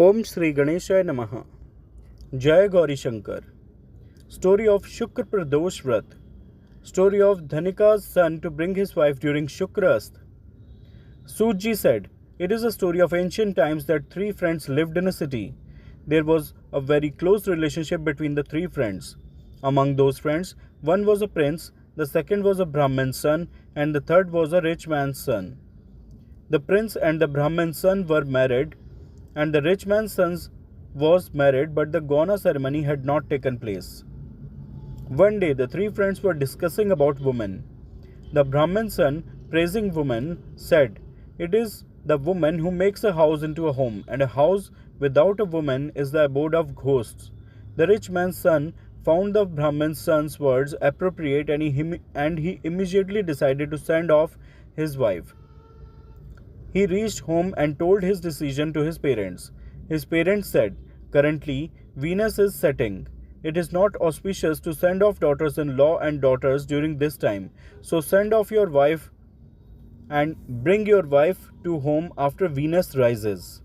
Om Shri Ganeshaya Namaha. Jai Gauri Shankar. Story of Shukra Pradosh Vrat. Story of Dhanika's son to bring his wife during Shukrasth. Sutji said, "It is a story of ancient times that three friends lived in a city. There was a very close relationship between the three friends. Among those friends, one was a prince, the second was a Brahman's son, and the third was a rich man's son. The prince and the Brahman's son were married, and the rich man's son was married, but the Gauna ceremony had not taken place. One day, the three friends were discussing about women. The Brahman's son, praising women, said, 'It is the woman who makes a house into a home, and a house without a woman is the abode of ghosts.' The rich man's son found the Brahman's son's words appropriate, and he immediately decided to send off his wife. He reached home and told his decision to his parents. His parents said, 'Currently, Venus is setting. It is not auspicious to send off daughters-in-law and daughters during this time. So send off your wife and bring your wife to home after Venus rises.'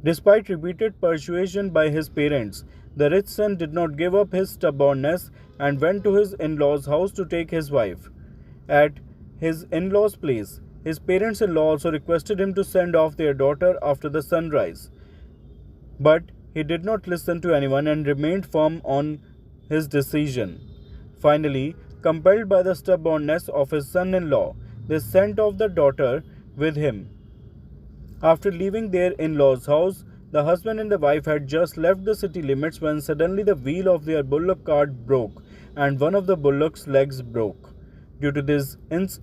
Despite repeated persuasion by his parents, the rich son did not give up his stubbornness and went to his in-laws' house to take his wife. At his in-laws' place, his parents-in-law also requested him to send off their daughter after the sunrise. But he did not listen to anyone and remained firm on his decision. Finally, compelled by the stubbornness of his son-in-law, they sent off the daughter with him. After leaving their in-laws' house, the husband and the wife had just left the city limits when suddenly the wheel of their bullock cart broke and one of the bullock's legs broke. Due to this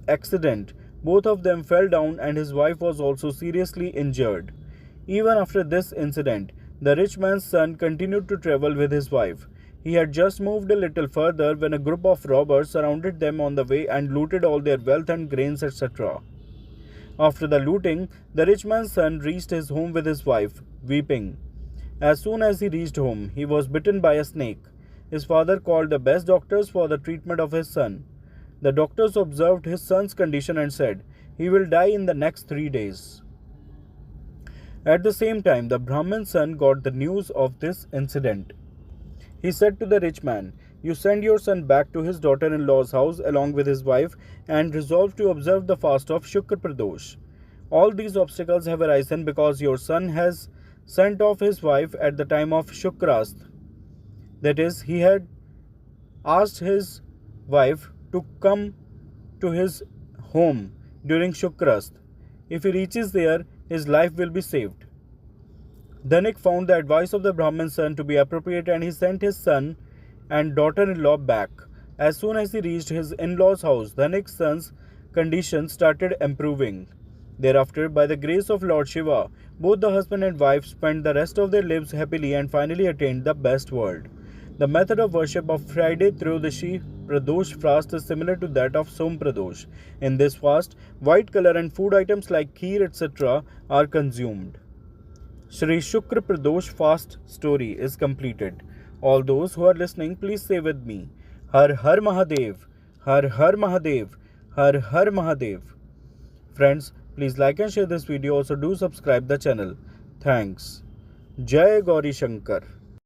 accident, both of them fell down and his wife was also seriously injured. Even after this incident, the rich man's son continued to travel with his wife. He had just moved a little further when a group of robbers surrounded them on the way and looted all their wealth and grains, etc. After the looting, the rich man's son reached his home with his wife, weeping. As soon as he reached home, he was bitten by a snake. His father called the best doctors for the treatment of his son. The doctors observed his son's condition and said, 'He will die in the next 3 days.' At the same time, the Brahman's son got the news of this incident. He said to the rich man, 'You send your son back to his daughter-in-law's house along with his wife and resolve to observe the fast of Shukra Pradosh. All these obstacles have arisen because your son has sent off his wife at the time of Shukrasth. That is, he had asked his wife to come to his home during Shukrasth. If he reaches there, his life will be saved.' Dhanik found the advice of the Brahman's son to be appropriate and he sent his son and daughter-in-law back. As soon as he reached his in-laws' house, Dhanik's son's condition started improving. Thereafter, by the grace of Lord Shiva, both the husband and wife spent the rest of their lives happily and finally attained the best world. The method of worship of Friday Trodashi Pradosh fast is similar to that of Som Pradosh. In this fast, white color and food items like kheer etc. are consumed. Shri Shukra Pradosh fast story is completed. All those who are listening, please say with me, Har Har Mahadev, Har Har Mahadev, Har Har Mahadev. Friends, please like and share this video. Also do subscribe the channel. Thanks. Jai Gauri Shankar.